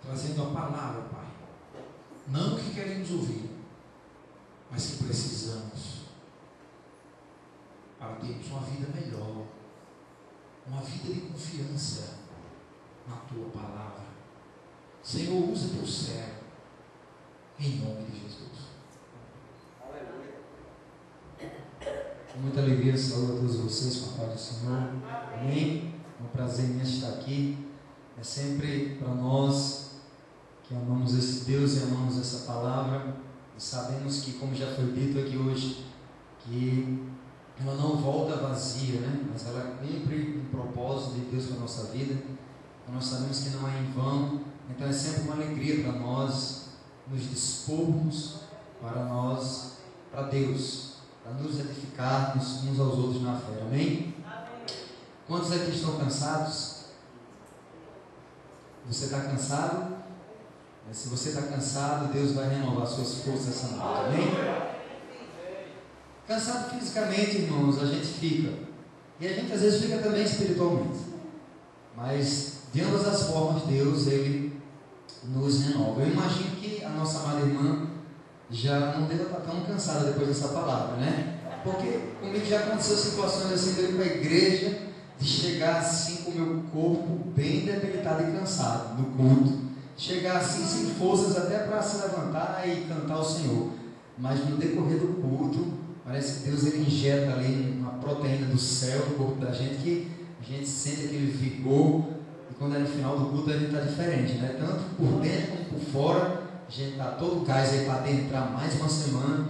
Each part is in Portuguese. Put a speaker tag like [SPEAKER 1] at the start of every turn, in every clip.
[SPEAKER 1] trazendo a palavra, Pai. Não que queremos ouvir, mas que precisamos para termos uma vida melhor, uma vida de confiança na Tua palavra. Senhor, usa Teu servo, em nome de Jesus.
[SPEAKER 2] Aleluia.
[SPEAKER 3] Com muita alegria saúdo a todos vocês com a paz do Senhor. Amém? É um prazer imenso estar aqui. É sempre para nós que amamos esse Deus e amamos essa palavra e sabemos que, como já foi dito aqui hoje, que ela não volta vazia, né? Mas ela cumpre um propósito de Deus para a nossa vida. Então nós sabemos que não é em vão. Então é sempre uma alegria para nós nos dispormos para Deus, para nos edificarmos uns aos outros na fé. Amém? Quantos aqui estão cansados? Você está cansado? Se você está cansado, Deus vai renovar suas forças essa noite. Amém? Cansado fisicamente, irmãos, a gente fica. E a gente às vezes fica também espiritualmente. Mas de ambas as formas, Deus, Ele nos renova. Eu imagino que a nossa amada irmã já não deva estar tão cansada depois dessa palavra, né? Porque comigo já aconteceu situações assim, de eu ir para a igreja, de chegar assim com o meu corpo bem debilitado e cansado no culto, chegar assim sem forças até para se levantar e cantar ao Senhor. Mas no decorrer do culto, parece que Deus ele injeta ali uma proteína do céu no corpo da gente, que a gente sente aquele vigor, e quando é no final do culto a gente está diferente, né? Tanto por dentro como por fora, a gente está todo gás aí para adentrar mais uma semana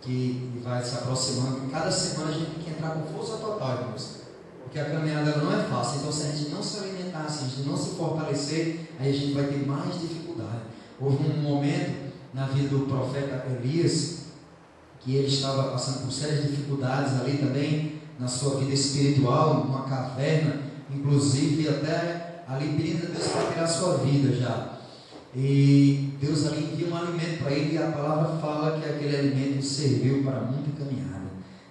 [SPEAKER 3] que vai se aproximando. Cada semana a gente tem que entrar com força total, irmãos, porque a caminhada não é fácil. Então, se a gente não se alimentar, se a gente não se fortalecer, aí a gente vai ter mais dificuldade. Houve um momento na vida do profeta Elias que ele estava passando por sérias dificuldades ali também na sua vida espiritual, numa caverna, inclusive até ali pedindo a Deus para tirar a sua vida já. E Deus ali envia um alimento para ele, e a palavra fala que aquele alimento serviu para muita caminhada.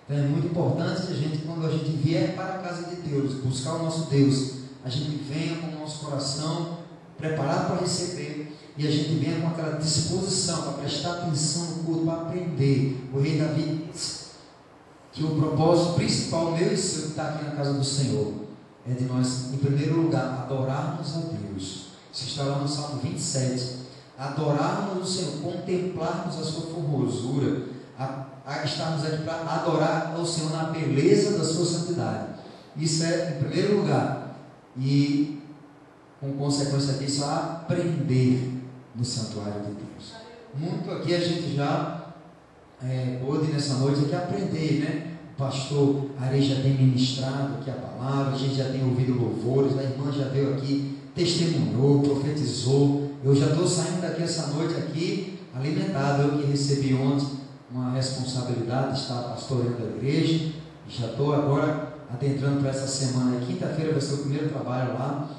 [SPEAKER 3] Então é muito importante que a gente, quando a gente vier para a casa de Deus, buscar o nosso Deus, a gente venha com o nosso coração preparado para receber, e a gente venha com aquela disposição para prestar atenção no culto, para aprender. O rei Davi disse que o propósito principal meu e seu que está aqui na casa do Senhor é de nós, em primeiro lugar, adorarmos a Deus. Isso está lá no Salmo 27. Adorarmos o Senhor, contemplarmos a sua formosura, estarmos aqui para adorar ao Senhor na beleza da sua santidade. Isso é em primeiro lugar. E com consequência disso, aprender no santuário de Deus. Muito aqui a gente já pôde nessa noite aqui aprender, né? O pastor Ari já tem ministrado aqui a palavra, a gente já tem ouvido louvores, a irmã já veio aqui, testemunhou, profetizou. Eu já estou saindo daqui essa noite aqui alimentado. Eu que recebi ontem uma responsabilidade de estar pastoreando a igreja, já estou agora adentrando para essa semana. Quinta-feira vai ser o primeiro trabalho lá,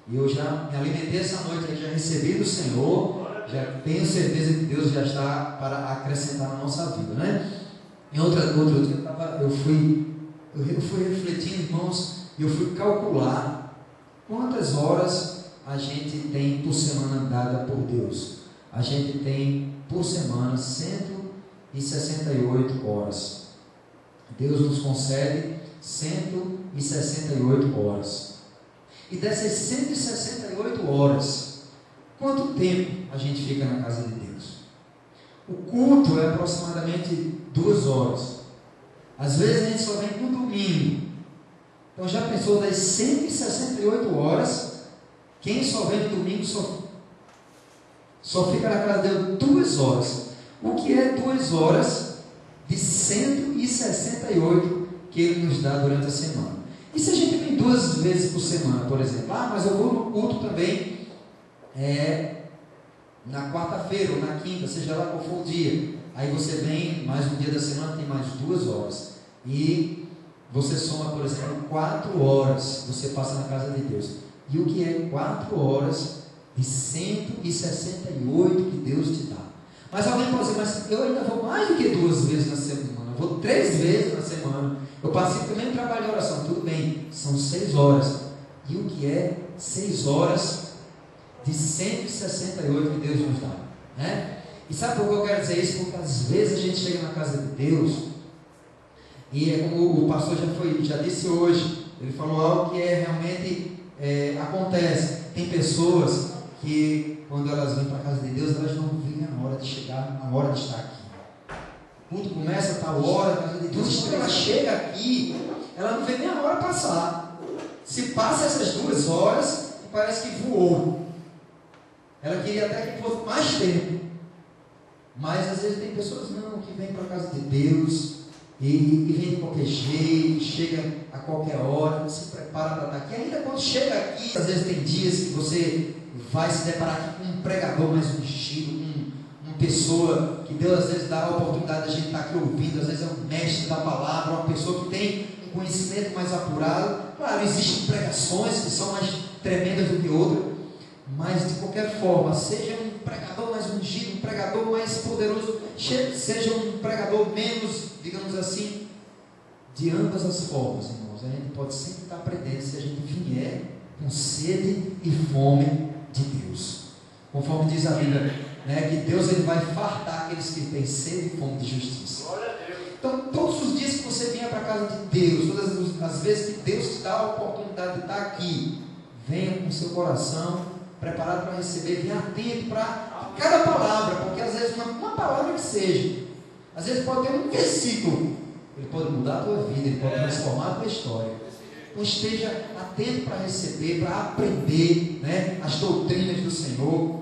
[SPEAKER 3] e eu já me alimentei essa noite, já recebi do Senhor, já tenho certeza que Deus já está para acrescentar na nossa vida, né? Em outro dia eu fui refletindo, irmãos, e eu fui calcular quantas horas a gente tem por semana dada por Deus. A gente tem por semana 168 horas. Deus nos concede 168 horas. E dessas 168 horas, quanto tempo a gente fica na casa de Deus? O culto é aproximadamente 2 horas. Às vezes a gente só vem no domingo. Então já pensou, das 168 horas, quem só vem no domingo só fica na casa de Deus 2 horas. O que é 2 horas de 168 que Ele nos dá durante a semana? E se a gente vem 2 vezes por semana, por exemplo? Mas eu vou no culto também na quarta-feira ou na quinta, seja lá qual for o dia. Aí você vem mais um dia da semana, tem mais 2 horas. E você soma, por exemplo, 4 horas você passa na casa de Deus. E o que é 4 horas de 168 que Deus te dá? Mas alguém pode dizer, mas eu ainda vou mais do que 2 vezes na semana, eu vou 3 vezes na semana, eu participo também do trabalho de oração. Tudo bem, são 6 horas. E o que é 6 horas de 168 que Deus nos dá, né? E sabe por que eu quero dizer isso? Porque às vezes a gente chega na casa de Deus e é como o pastor já disse hoje, ele falou algo que realmente acontece. Tem pessoas que quando elas vêm para a casa de Deus, elas não veem a hora de chegar, a hora de estar aqui. O culto começa a tal hora, a casa de Deus, e quando ela chega aqui, ela não vê nem a hora passar. Se passa essas 2 horas, parece que voou. Ela queria até que fosse mais tempo. Mas às vezes tem pessoas não, que vêm para a casa de Deus e vem de qualquer jeito, chega a qualquer hora, se prepara para estar aqui. Ainda quando chega aqui, às vezes tem dias que você vai se deparar aqui com um pregador mais ungido, uma pessoa que Deus às vezes dá a oportunidade de a gente estar aqui ouvindo, às vezes é um mestre da palavra, uma pessoa que tem um conhecimento mais apurado. Claro, existem pregações que são mais tremendas do que outras, mas de qualquer forma, seja um pregador mais ungido, um pregador mais poderoso, seja um pregador menos, digamos assim, de ambas as formas, irmãos, a gente pode sempre estar aprendendo se a gente vier com sede e fome de Deus. Conforme diz a Bíblia, né, que Deus ele vai fartar aqueles que têm sede e fome de justiça. Então, todos os dias que você vier para a casa de Deus, todas as vezes que Deus te dá a oportunidade de estar aqui, venha com seu coração preparado para receber, venha atento para cada palavra, porque às vezes uma palavra que seja, às vezes pode ter um versículo, ele pode mudar a tua vida, ele pode transformar a tua história. Então esteja atento para receber, para aprender, né, as doutrinas do Senhor,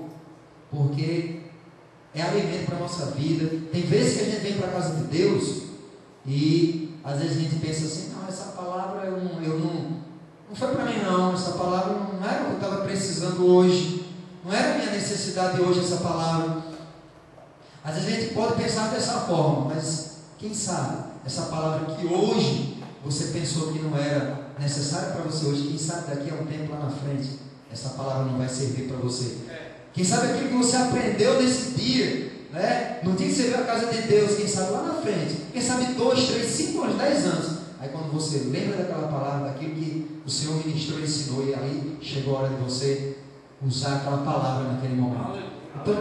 [SPEAKER 3] porque é alimento para a nossa vida. Tem vezes que a gente vem para a casa de Deus e às vezes a gente pensa assim, não, essa palavra não foi para mim não, essa palavra não era o que eu estava precisando hoje, não era a minha necessidade hoje essa palavra. Às vezes a gente pode pensar dessa forma, mas quem sabe, essa palavra que hoje você pensou que não era necessária para você hoje, quem sabe daqui a um tempo lá na frente, essa palavra não vai servir para você. Quem sabe aquilo que você aprendeu nesse dia, né? No dia que você veio à casa de Deus, quem sabe lá na frente, quem sabe 2, 3, 5 anos, 10 anos, aí quando você lembra daquela palavra, daquilo que o Senhor ministrou e ensinou, e aí chegou a hora de você usar aquela palavra naquele momento. Então,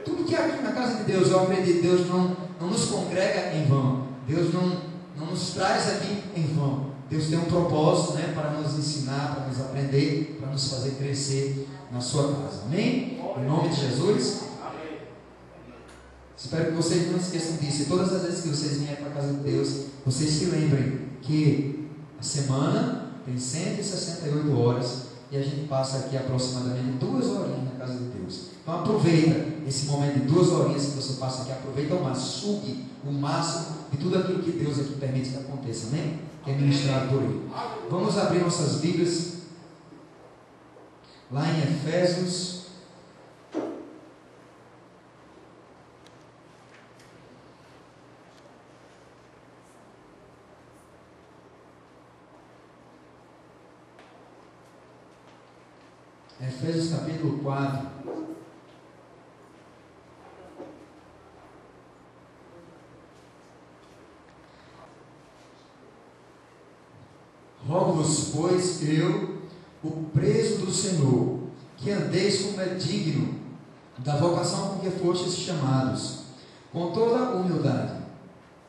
[SPEAKER 3] tudo que é aqui na casa de Deus, eu acredito, Deus não nos congrega em vão, Deus não nos traz aqui em vão. Deus tem um propósito, né, para nos ensinar, para nos aprender, para nos fazer crescer na sua casa. Amém? Em nome de Jesus. Amém. Espero que vocês não esqueçam disso. E todas as vezes que vocês vierem para a casa de Deus, vocês se lembrem que a semana tem 168 horas e a gente passa aqui aproximadamente 2 horinhas na casa de Deus. Então aproveita esse momento de 2 horinhas que você passa aqui, aproveita o máximo, sugue o máximo de tudo aquilo que Deus aqui permite que aconteça, amém? Que é ministrado por Ele. Vamos abrir nossas Bíblias lá em Efésios. Efésios capítulo 4. Rogo-vos, pois, eu, o preso do Senhor, que andeis como é digno da vocação com que fostes chamados, com toda humildade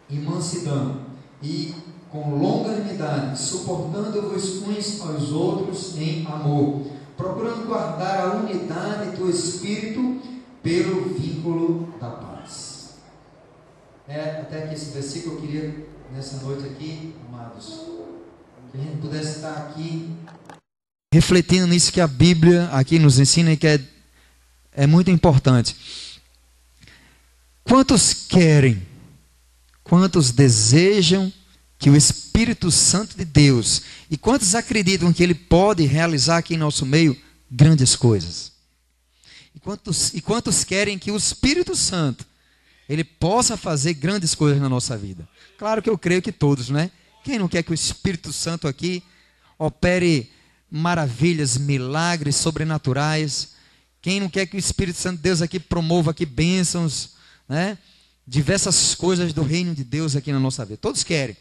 [SPEAKER 3] e mansidão, e com longanimidade, suportando-vos uns aos outros em amor, procurando guardar a unidade do Espírito pelo vínculo da paz. Até que esse versículo eu queria, nessa noite aqui, amados, que a gente pudesse estar aqui refletindo nisso que a Bíblia aqui nos ensina e que é muito importante. Quantos querem, quantos desejam que o Espírito Santo de Deus, e quantos acreditam que Ele pode realizar aqui em nosso meio grandes coisas? E quantos querem que o Espírito Santo, Ele possa fazer grandes coisas na nossa vida? Claro que eu creio que todos, né? Quem não quer que o Espírito Santo aqui opere maravilhas, milagres sobrenaturais? Quem não quer que o Espírito Santo de Deus aqui promova aqui bênçãos, né? Diversas coisas do reino de Deus aqui na nossa vida. Todos querem.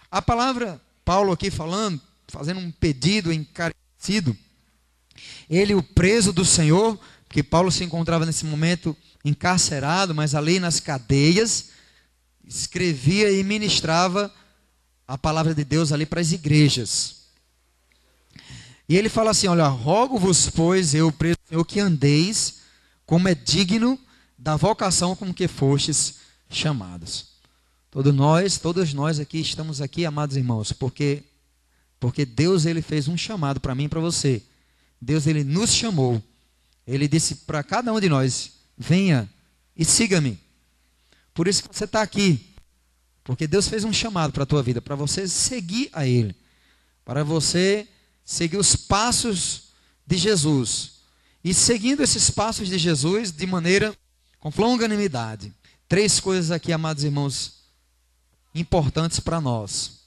[SPEAKER 3] A palavra, Paulo aqui falando, fazendo um pedido encarecido, Ele, o preso do Senhor, porque Paulo se encontrava nesse momento encarcerado, mas ali nas cadeias, escrevia e ministrava a palavra de Deus ali para as igrejas. E ele fala assim, olha, rogo-vos, pois, eu, preso do Senhor, que andeis como é digno da vocação com que fostes chamados. Todos nós aqui estamos aqui, amados irmãos, porque Deus, ele fez um chamado para mim e para você. Deus, ele nos chamou. Ele disse para cada um de nós, venha e siga-me. Por isso que você está aqui. Porque Deus fez um chamado para a tua vida, para você seguir a Ele. Para você seguir os passos de Jesus. E seguindo esses passos de Jesus de maneira com longanimidade. 3 coisas aqui, amados irmãos, importantes para nós.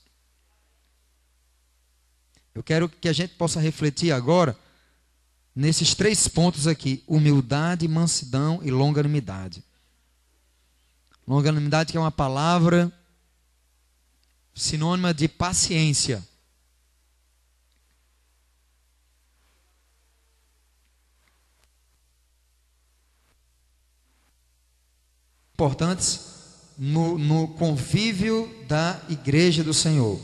[SPEAKER 3] Eu quero que a gente possa refletir agora nesses 3 pontos aqui: humildade, mansidão e longanimidade. Longanimidade, que é uma palavra sinônima de paciência. Importantes no convívio da igreja do Senhor.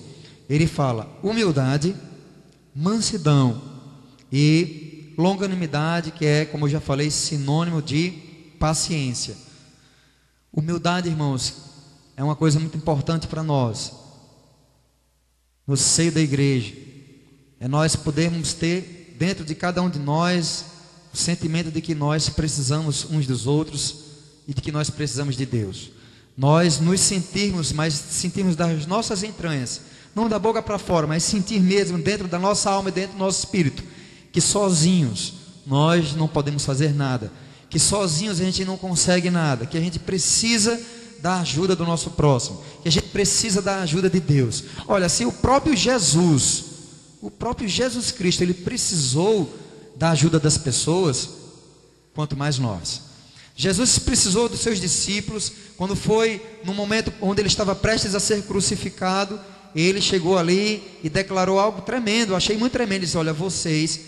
[SPEAKER 3] Ele fala humildade, mansidão e longanimidade, que é, como eu já falei, sinônimo de paciência. Humildade, irmãos, é uma coisa muito importante para nós, no seio da igreja. É nós podermos ter dentro de cada um de nós o sentimento de que nós precisamos uns dos outros e de que nós precisamos de Deus. Nós nos sentirmos, mas sentirmos das nossas entranhas, não da boca para fora, mas sentir mesmo dentro da nossa alma e dentro do nosso espírito, que sozinhos nós não podemos fazer nada, que sozinhos a gente não consegue nada, que a gente precisa da ajuda do nosso próximo, que a gente precisa da ajuda de Deus. Olha, se o próprio Jesus Cristo, ele precisou da ajuda das pessoas, quanto mais nós. Jesus precisou dos seus discípulos, quando foi no momento onde ele estava prestes a ser crucificado, ele chegou ali e declarou algo tremendo, eu achei muito tremendo. Ele disse, olha, vocês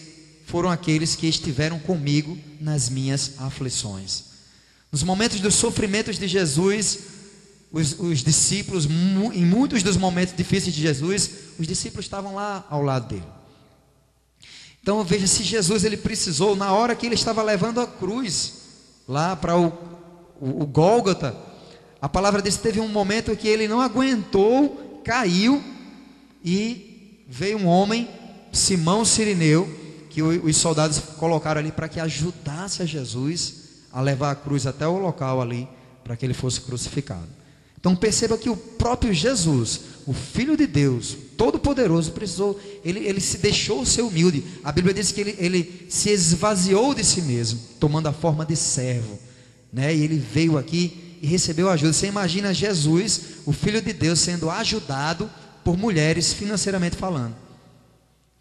[SPEAKER 3] foram aqueles que estiveram comigo nas minhas aflições. Nos momentos dos sofrimentos de Jesus, os discípulos, em muitos dos momentos difíceis de Jesus, os discípulos estavam lá ao lado dele. Então veja, se Jesus, ele precisou, na hora que ele estava levando a cruz lá para o Gólgota, a palavra diz que teve um momento que ele não aguentou, caiu, e veio um homem, Simão Cirineu, que os soldados colocaram ali para que ajudasse a Jesus a levar a cruz até o local ali, para que ele fosse crucificado. Então perceba que o próprio Jesus, o Filho de Deus, Todo-Poderoso, precisou, ele se deixou ser humilde. A Bíblia diz que ele se esvaziou de si mesmo, tomando a forma de servo, né? E ele veio aqui e recebeu ajuda. Você imagina Jesus, o Filho de Deus, sendo ajudado por mulheres financeiramente falando.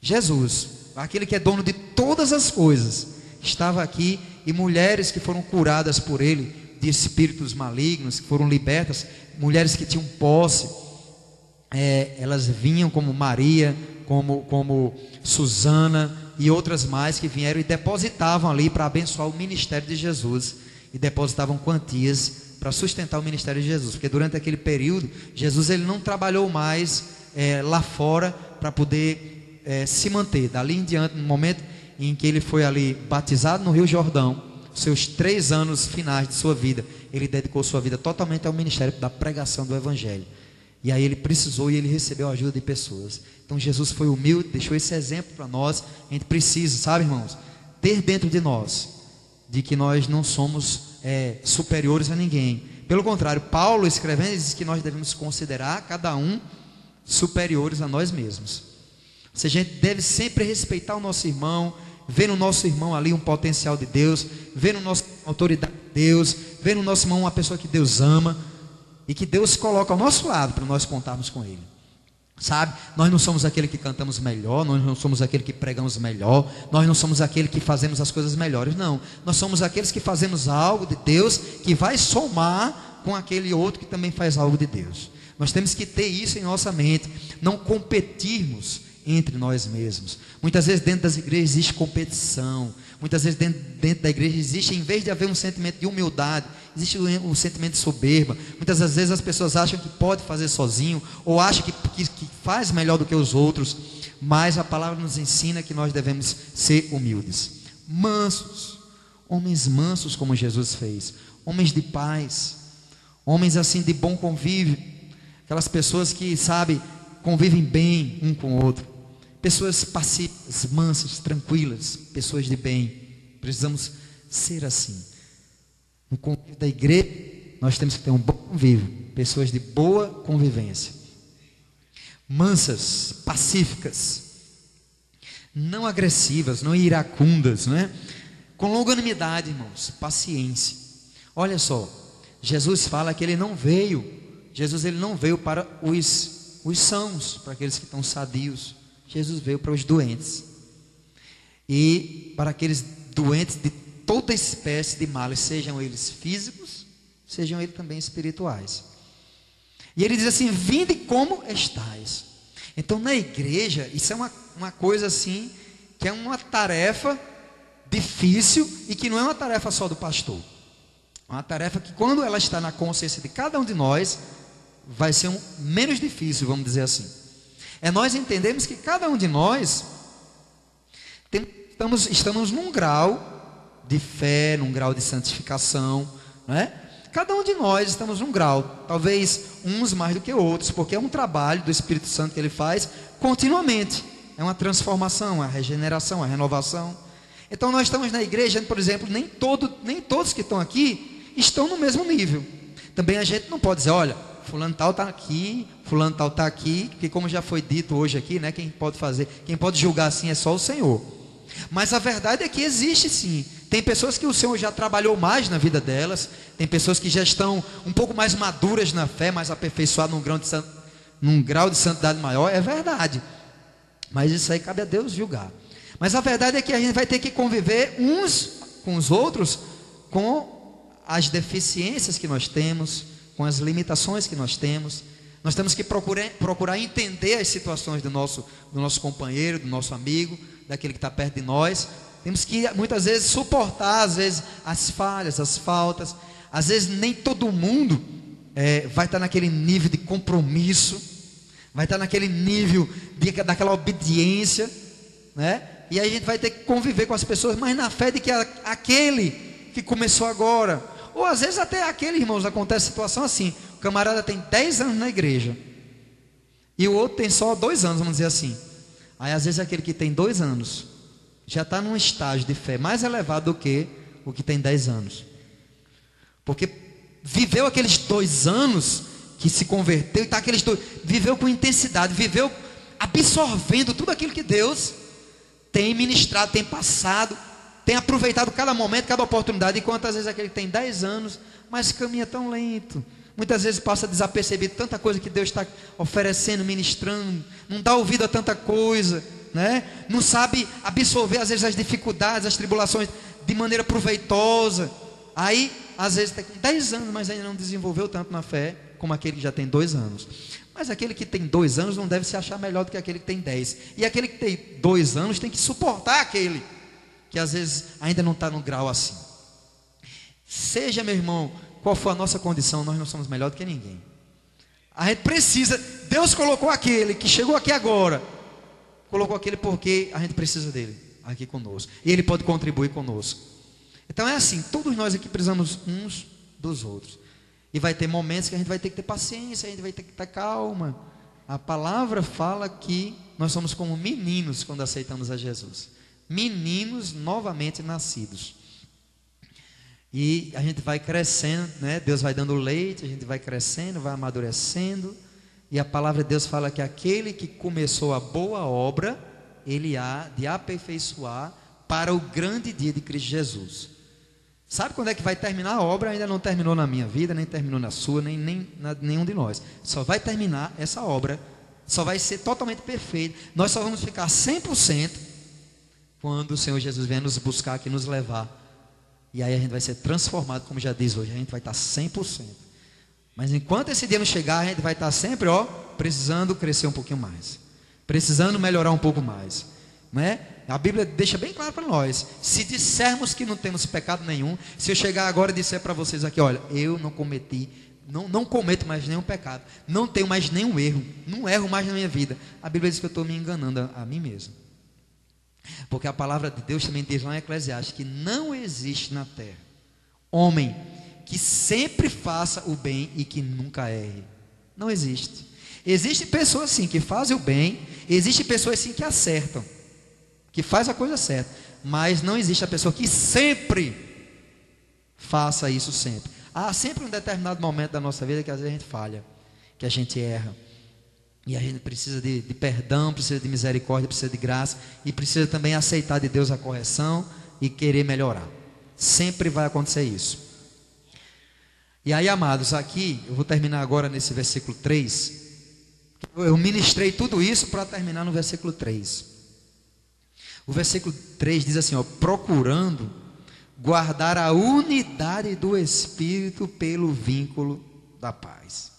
[SPEAKER 3] Jesus, aquele que é dono de todas as coisas, estava aqui, e mulheres que foram curadas por ele de espíritos malignos, que foram libertas, mulheres que tinham posse, elas vinham como Maria, como Susana e outras mais, que vieram e depositavam ali para abençoar o ministério de Jesus, e depositavam quantias para sustentar o ministério de Jesus, porque durante aquele período Jesus, ele não trabalhou mais lá fora para poder se manter. Dali em diante, no momento em que ele foi ali batizado no Rio Jordão, seus 3 anos finais de sua vida, ele dedicou sua vida totalmente ao ministério da pregação do Evangelho. E aí ele precisou e ele recebeu a ajuda de pessoas. Então Jesus foi humilde, deixou esse exemplo para nós. A gente precisa, sabe, irmãos, ter dentro de nós de que nós não somos superiores a ninguém. Pelo contrário, Paulo escrevendo diz que nós devemos considerar cada um superiores a nós mesmos. Ou seja, a gente deve sempre respeitar o nosso irmão, ver no nosso irmão ali um potencial de Deus, ver no nosso irmão autoridade de Deus, ver no nosso irmão uma pessoa que Deus ama e que Deus coloca ao nosso lado para nós contarmos com ele. Sabe, nós não somos aquele que cantamos melhor, nós não somos aquele que pregamos melhor, nós não somos aquele que fazemos as coisas melhores, não. Nós somos aqueles que fazemos algo de Deus que vai somar com aquele outro que também faz algo de Deus. Nós temos que ter isso em nossa mente, não competirmos entre nós mesmos. Muitas vezes dentro das igrejas existe competição. Muitas vezes dentro da igreja existe, em vez de haver um sentimento de humildade, existe um sentimento de soberba. Muitas das vezes as pessoas acham que pode fazer sozinho, ou acham que faz melhor do que os outros. Mas a palavra nos ensina que nós devemos ser humildes, mansos, homens mansos como Jesus fez, homens de paz, homens assim de bom convívio, aquelas pessoas que, sabe, convivem bem um com o outro, pessoas pacíficas, mansas, tranquilas, pessoas de bem. Precisamos ser assim. No convívio da igreja, nós temos que ter um bom convívio, pessoas de boa convivência, mansas, pacíficas, não agressivas, não iracundas, não é? Com longanimidade, irmãos, paciência. Olha só, Jesus fala que ele não veio para os sãos, para aqueles que estão sadios. Jesus veio para os doentes, e para aqueles doentes de toda espécie de males, sejam eles físicos, sejam eles também espirituais. E ele diz assim: vinde como estais. Então na igreja, isso é uma coisa assim, que é uma tarefa difícil, e que não é uma tarefa só do pastor. É uma tarefa que, quando ela está na consciência de cada um de nós, vai ser menos difícil, vamos dizer assim. É nós entendemos que cada um de nós estamos num grau de fé, num grau de santificação, não é? Cada um de nós estamos num grau, talvez uns mais do que outros, porque é um trabalho do Espírito Santo que ele faz continuamente. É uma transformação, uma regeneração, uma renovação. Então nós estamos na igreja, por exemplo, nem todos que estão aqui estão no mesmo nível. Também a gente não pode dizer, olha, fulano tal está aqui, fulano tal está aqui, que como já foi dito hoje aqui, né, quem pode julgar assim é só o Senhor. Mas a verdade é que existe sim. Tem pessoas que o Senhor já trabalhou mais na vida delas, tem pessoas que já estão um pouco mais maduras na fé, mais aperfeiçoadas num grau de santidade maior, é verdade. Mas isso aí cabe a Deus julgar. Mas a verdade é que a gente vai ter que conviver uns com os outros, com as deficiências que nós temos, com as limitações que nós temos. Nós temos que procurar entender as situações do nosso companheiro, do nosso amigo, daquele que está perto de nós. Temos que muitas vezes suportar, às vezes, as falhas, as faltas. Às vezes nem todo mundo vai estar naquele nível de compromisso, vai estar naquele nível daquela obediência, né? E aí a gente vai ter que conviver com as pessoas, mas na fé de que aquele que começou agora, ou às vezes até aquele, irmãos, acontece situação assim: o camarada tem 10 anos na igreja e o outro tem só 2 anos, vamos dizer assim. Aí às vezes aquele que tem 2 anos já está num estágio de fé mais elevado do que o que tem 10 anos, porque viveu aqueles 2 anos que se converteu, e tá viveu com intensidade, viveu absorvendo tudo aquilo que Deus tem ministrado, tem passado, tem aproveitado cada momento, cada oportunidade. Enquanto às vezes aquele que tem 10 anos, mas caminha tão lento, muitas vezes passa desapercebido tanta coisa que Deus está oferecendo, ministrando, não dá ouvido a tanta coisa, né? Não sabe absorver às vezes as dificuldades, as tribulações de maneira proveitosa. Aí às vezes tem 10 anos, mas ainda não desenvolveu tanto na fé como aquele que já tem 2 anos. Mas aquele que tem 2 anos não deve se achar melhor do que aquele que tem 10. E aquele que tem 2 anos tem que suportar aquele que às vezes ainda não está no grau assim. Seja, meu irmão, qual for a nossa condição, nós não somos melhor do que ninguém. A gente precisa, Deus colocou aquele que chegou aqui agora, colocou aquele porque a gente precisa dele aqui conosco, e ele pode contribuir conosco. Então é assim, todos nós aqui precisamos uns dos outros. E vai ter momentos que a gente vai ter que ter paciência, a gente vai ter que ter calma. A palavra fala que nós somos como meninos quando aceitamos a Jesus. Meninos novamente nascidos. E a gente vai crescendo, né? Deus vai dando leite, a gente vai crescendo, vai amadurecendo. E a palavra de Deus fala que aquele que começou a boa obra, ele há de aperfeiçoar para o grande dia de Cristo Jesus. Sabe quando é que vai terminar a obra? Ainda não terminou na minha vida, nem terminou na sua, nem na nenhum de nós. Só vai terminar essa obra, só vai ser totalmente perfeito. Nós só vamos ficar 100% quando o Senhor Jesus vier nos buscar aqui, nos levar. E aí a gente vai ser transformado, como já diz hoje, a gente vai estar 100%. Mas enquanto esse dia não chegar, a gente vai estar sempre, precisando crescer um pouquinho mais. precisando melhorar um pouco mais, não é? A Bíblia deixa bem claro para nós: se dissermos que não temos pecado nenhum, se eu chegar agora e disser para vocês aqui, olha, eu não cometi, não cometo mais nenhum pecado, não tenho mais nenhum erro, não erro mais na minha vida, a Bíblia diz que eu estou me enganando a mim mesmo. Porque a palavra de Deus também diz lá em Eclesiastes que não existe na terra homem que sempre faça o bem e que nunca erre. Não existe. Existem pessoas sim que fazem o bem, existem pessoas sim que acertam, que faz a coisa certa, mas não existe a pessoa que sempre faça isso sempre. Há sempre um determinado momento da nossa vida que às vezes a gente falha, que a gente erra, e a gente precisa de perdão, precisa de misericórdia, precisa de graça, e precisa também aceitar de Deus a correção e querer melhorar. Sempre vai acontecer isso. E aí, amados, aqui eu vou terminar agora nesse versículo 3. Eu ministrei tudo isso para terminar no versículo 3. O versículo 3 diz assim, ó: procurando guardar a unidade do Espírito pelo vínculo da paz.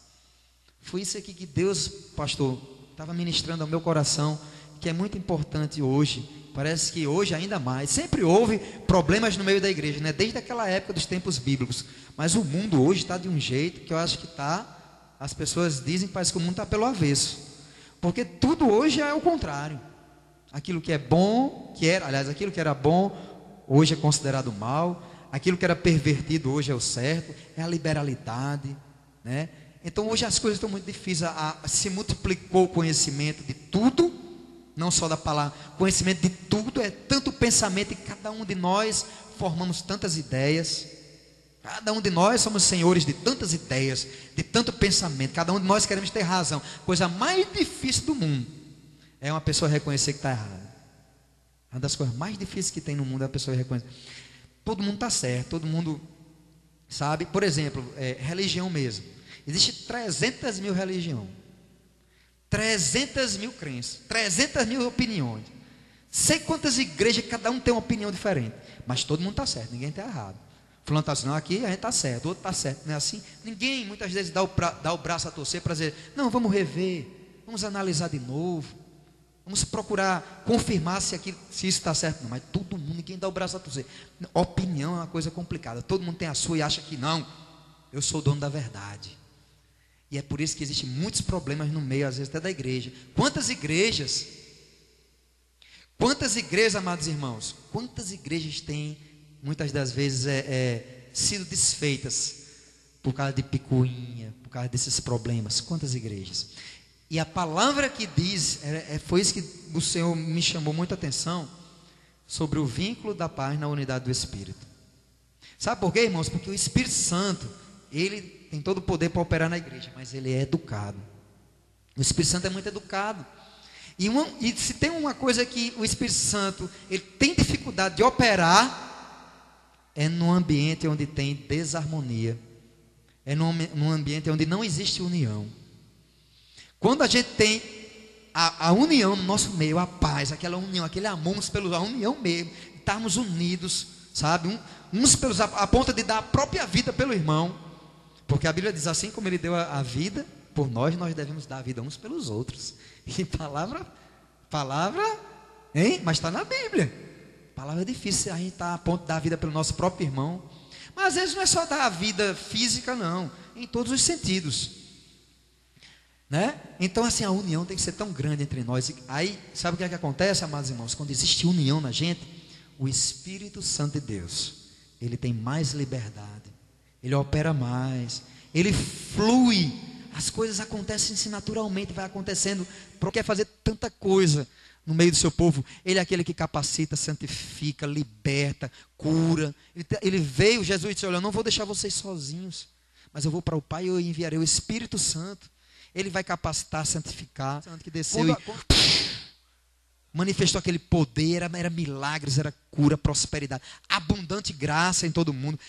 [SPEAKER 3] Foi isso aqui que Deus, pastor, estava ministrando ao meu coração, que é muito importante hoje. Parece que hoje ainda mais. Sempre houve problemas no meio da igreja, né? Desde aquela época dos tempos bíblicos. Mas o mundo hoje está de um jeito que eu acho que está... As pessoas dizem que parece que o mundo está pelo avesso. Porque tudo hoje é o contrário. Aquilo que é bom, aquilo que era bom, hoje é considerado mal. Aquilo que era pervertido, hoje é o certo. É a liberalidade, né? Então hoje as coisas estão muito difíceis. Se multiplicou o conhecimento de tudo, não só da palavra, conhecimento de tudo, é tanto pensamento, e cada um de nós formamos tantas ideias. Cada um de nós somos senhores de tantas ideias, de tanto pensamento. Cada um de nós queremos ter razão. Coisa mais difícil do mundo é uma pessoa reconhecer que está errada. Uma das coisas mais difíceis que tem no mundo é a pessoa reconhecer. Todo mundo está certo, todo mundo sabe. Por exemplo, religião mesmo. Existe 300 mil religiões, 300 mil crenças, 300 mil opiniões. Sei quantas igrejas, cada um tem uma opinião diferente, mas todo mundo está certo, ninguém está errado. Fulano está assim, não, aqui a gente está certo, o outro está certo, não é assim? Ninguém muitas vezes dá o braço a torcer para dizer, não, vamos rever, vamos analisar de novo, vamos procurar confirmar se isso está certo. Não, mas todo mundo, ninguém dá o braço a torcer. Opinião é uma coisa complicada, todo mundo tem a sua e acha que não, eu sou o dono da verdade. E é por isso que existem muitos problemas no meio, às vezes até da igreja. Quantas igrejas, amados irmãos, quantas igrejas têm, muitas das vezes, sido desfeitas por causa de picuinha, por causa desses problemas? Quantas igrejas? E a palavra que diz, foi isso que o Senhor me chamou muita atenção, sobre o vínculo da paz na unidade do Espírito. Sabe por quê, irmãos? Porque o Espírito Santo, ele tem todo o poder para operar na igreja, mas ele é educado. O Espírito Santo é muito educado. E se tem uma coisa que o Espírito Santo ele tem dificuldade de operar, é num ambiente onde tem desarmonia, é num ambiente onde não existe união. Quando a gente tem a união no nosso meio, a paz, aquela união, aquele amor uns pelos outros, a união mesmo, estarmos unidos, sabe, uns pelos, a ponto de dar a própria vida pelo irmão. Porque a Bíblia diz assim, como ele deu a vida por nós, nós devemos dar a vida uns pelos outros. E palavra, hein? Mas está na Bíblia. Palavra é difícil, a gente está a ponto de dar a vida pelo nosso próprio irmão. Mas às vezes não é só dar a vida física, não. Em todos os sentidos, né? Então assim, a união tem que ser tão grande entre nós. Aí, sabe o que é que acontece, amados irmãos? Quando existe união na gente, o Espírito Santo de Deus, ele tem mais liberdade. Ele opera mais, ele flui, as coisas acontecem naturalmente, vai acontecendo, porque quer fazer tanta coisa no meio do seu povo. Ele é aquele que capacita, santifica, liberta, cura. Ele veio, Jesus disse, olha, eu não vou deixar vocês sozinhos, mas eu vou para o Pai e eu enviarei o Espírito Santo. Ele vai capacitar, santificar, que desceu manifestou aquele poder, era milagres, era cura, prosperidade, abundante graça em todo mundo.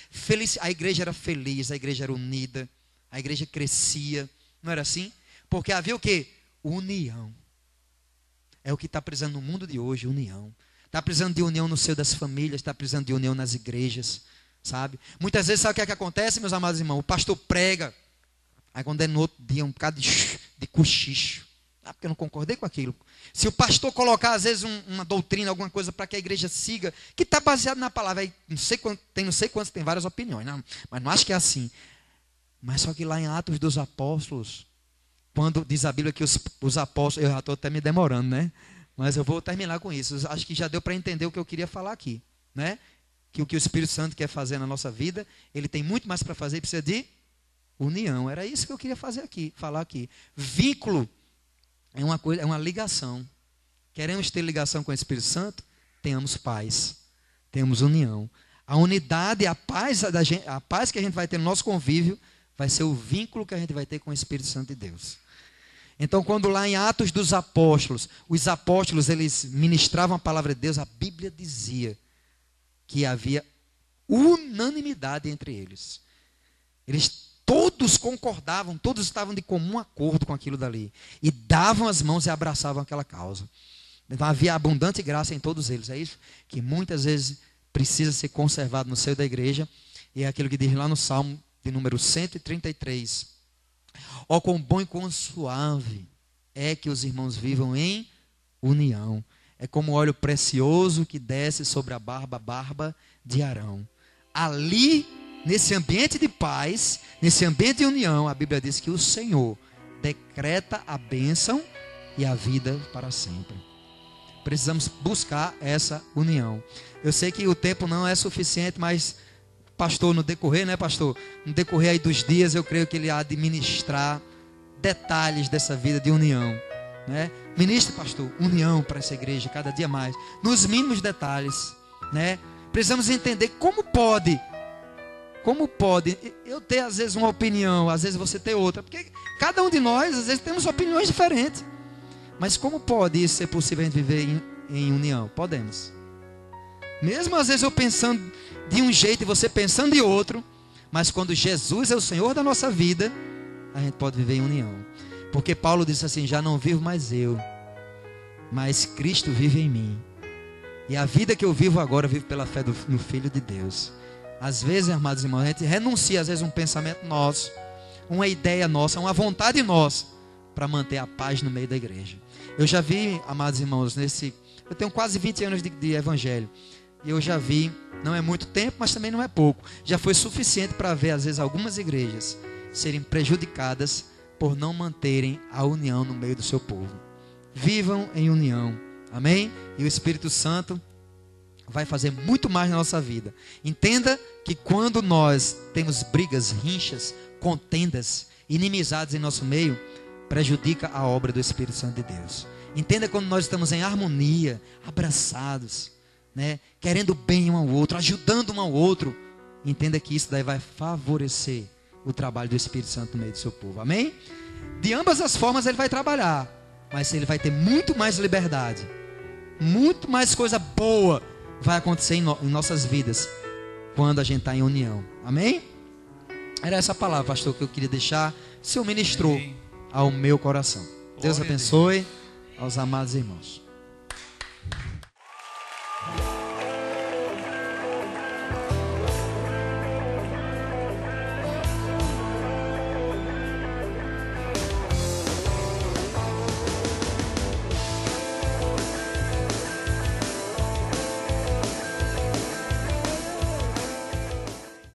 [SPEAKER 3] A igreja era feliz, a igreja era unida, a igreja crescia, não era assim? Porque havia o quê? União. É o que está precisando no mundo de hoje, união. Está precisando de união no seio das famílias, está precisando de união nas igrejas, sabe? Muitas vezes, sabe o que é que acontece, meus amados irmãos? O pastor prega, aí quando é no outro dia, um bocado de cochicho. porque eu não concordei com aquilo. Se o pastor colocar, às vezes, uma doutrina, alguma coisa para que a igreja siga, que está baseado na palavra, aí não sei quantos, tem várias opiniões, não, mas não acho que é assim. Mas só que lá em Atos dos Apóstolos, quando diz a Bíblia que os apóstolos, eu já estou até me demorando, né? Mas eu vou terminar com isso. Acho que já deu para entender o que eu queria falar aqui, né? Que o Espírito Santo quer fazer na nossa vida, ele tem muito mais para fazer, precisa de união. Era isso que eu queria falar aqui. Vínculo é uma coisa, é uma ligação. Queremos ter ligação com o Espírito Santo? Tenhamos paz, temos união. A unidade, a paz que a gente vai ter no nosso convívio, vai ser o vínculo que a gente vai ter com o Espírito Santo de Deus. Então, quando lá em Atos dos Apóstolos, os apóstolos, eles ministravam a palavra de Deus, a Bíblia dizia que havia unanimidade entre eles. Eles todos concordavam, todos estavam de comum acordo com aquilo dali. E davam as mãos e abraçavam aquela causa. Então havia abundante graça em todos eles. É isso que muitas vezes precisa ser conservado no seio da igreja. E é aquilo que diz lá no Salmo de número 133. Ó, quão bom e quão suave é que os irmãos vivam em união. É como óleo precioso que desce sobre a barba de Arão. Ali, nesse ambiente de paz, nesse ambiente de união, a Bíblia diz que o Senhor decreta a bênção e a vida para sempre. Precisamos buscar essa união. Eu sei que o tempo não é suficiente, mas, pastor, no decorrer, né, pastor? No decorrer aí dos dias, eu creio que ele há de ministrar detalhes dessa vida de união, né? Ministre, pastor, união para essa igreja cada dia mais, nos mínimos detalhes, né? Precisamos entender como pode eu ter às vezes uma opinião, às vezes você ter outra, porque cada um de nós às vezes temos opiniões diferentes, mas como pode isso ser possível a gente viver em união? Podemos, mesmo às vezes eu pensando de um jeito e você pensando de outro, mas quando Jesus é o Senhor da nossa vida, a gente pode viver em união. Porque Paulo disse assim: já não vivo mais eu, mas Cristo vive em mim. E a vida que eu vivo agora, eu vivo pela fé no Filho de Deus. Às vezes, amados irmãos, a gente renuncia às vezes um pensamento nosso, uma ideia nossa, uma vontade nossa, para manter a paz no meio da igreja. Eu já vi, amados irmãos, eu tenho quase 20 anos de evangelho. E eu já vi, não é muito tempo, mas também não é pouco. Já foi suficiente para ver, às vezes, algumas igrejas serem prejudicadas por não manterem a união no meio do seu povo. Vivam em união, amém? E o Espírito Santo vai fazer muito mais na nossa vida. Entenda que quando nós temos brigas, rinchas, contendas, inimizades em nosso meio, prejudica a obra do Espírito Santo de Deus. Entenda quando nós estamos em harmonia, abraçados, né? Querendo bem um ao outro, ajudando um ao outro. Entenda que isso daí vai favorecer o trabalho do Espírito Santo no meio do seu povo, amém? De ambas as formas ele vai trabalhar, mas ele vai ter muito mais liberdade, muito mais coisa boa vai acontecer em nossas vidas quando a gente está em união, amém? Era essa palavra, pastor, que eu queria deixar. O Senhor ministrou ao meu coração. Deus abençoe aos amados irmãos.